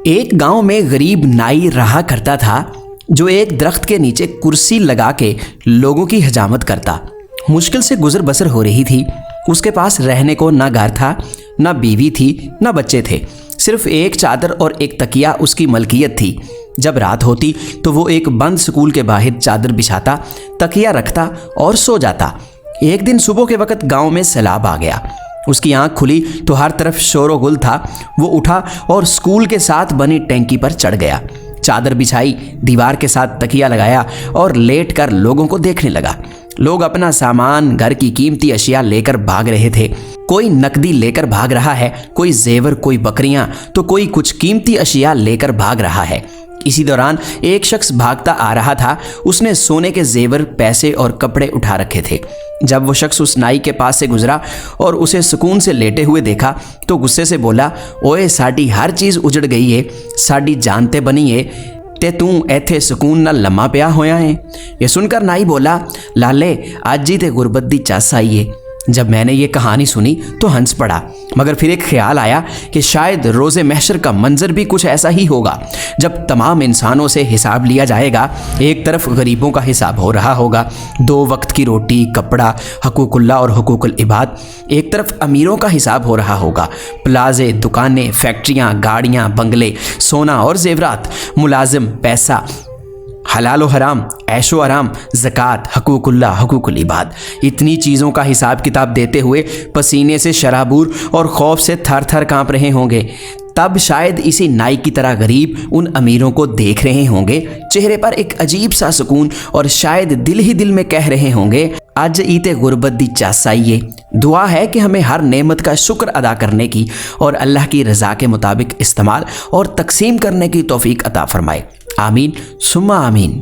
ایک گاؤں میں غریب نائی رہا کرتا تھا جو ایک درخت کے نیچے کرسی لگا کے لوگوں کی حجامت کرتا۔ مشکل سے گزر بسر ہو رہی تھی۔ اس کے پاس رہنے کو نہ گھر تھا، نہ بیوی تھی، نہ بچے تھے، صرف ایک چادر اور ایک تکیہ اس کی ملکیت تھی۔ جب رات ہوتی تو وہ ایک بند سکول کے باہر چادر بچھاتا، تکیہ رکھتا اور سو جاتا۔ ایک دن صبح کے وقت گاؤں میں سیلاب آ گیا۔ اس کی آنکھ کھلی تو ہر طرف شور و گل تھا۔ وہ اٹھا اور سکول کے ساتھ بنی ٹینکی پر چڑھ گیا، چادر بچھائی، دیوار کے ساتھ تکیہ لگایا اور لیٹ کر لوگوں کو دیکھنے لگا۔ لوگ اپنا سامان، گھر کی قیمتی اشیاء لے کر بھاگ رہے تھے۔ کوئی نقدی لے کر بھاگ رہا ہے، کوئی زیور، کوئی بکریاں، تو کوئی کچھ قیمتی اشیاء لے کر بھاگ رہا ہے۔ اسی دوران ایک شخص بھاگتا آ رہا تھا۔ اس نے سونے کے زیور، پیسے اور کپڑے اٹھا رکھے تھے۔ جب وہ شخص اس نائی کے پاس سے گزرا اور اسے سکون سے لیٹے ہوئے دیکھا تو غصے سے بولا، اوئے ساڈی ہر چیز اجڑ گئی ہے، ساڈی جان تے بنی ہے تے توں ایتھے سکون نال لما پیا ہویا ہے۔ یہ سن کر نائی بولا، لالے اج ہی تے غربت دی چس آئی ہے۔ جب میں نے یہ کہانی سنی تو ہنس پڑا، مگر پھر ایک خیال آیا کہ شاید روز محشر کا منظر بھی کچھ ایسا ہی ہوگا، جب تمام انسانوں سے حساب لیا جائے گا۔ ایک طرف غریبوں کا حساب ہو رہا ہوگا، 2 وقت کی روٹی، کپڑا، حقوق اللہ اور حقوق العباد۔ ایک طرف امیروں کا حساب ہو رہا ہوگا، پلازے، دکانیں، فیکٹریاں، گاڑیاں، بنگلے، سونا اور زیورات، ملازم، پیسہ، حلال و حرام، عیش و آرام، زکوٰۃ، حقوق اللہ، حقوق العباد۔ اتنی چیزوں کا حساب کتاب دیتے ہوئے پسینے سے شرابور اور خوف سے تھر تھر کانپ رہے ہوں گے۔ تب شاید اسی نائی کی طرح غریب ان امیروں کو دیکھ رہے ہوں گے، چہرے پر ایک عجیب سا سکون، اور شاید دل ہی دل میں کہہ رہے ہوں گے، اج ایتے غربت دی چس آئیے۔ دعا ہے کہ ہمیں ہر نعمت کا شکر ادا کرنے کی اور اللہ کی رضا کے مطابق استعمال اور تقسیم کرنے کی توفیق عطا فرمائے۔ آمین ثم آمین۔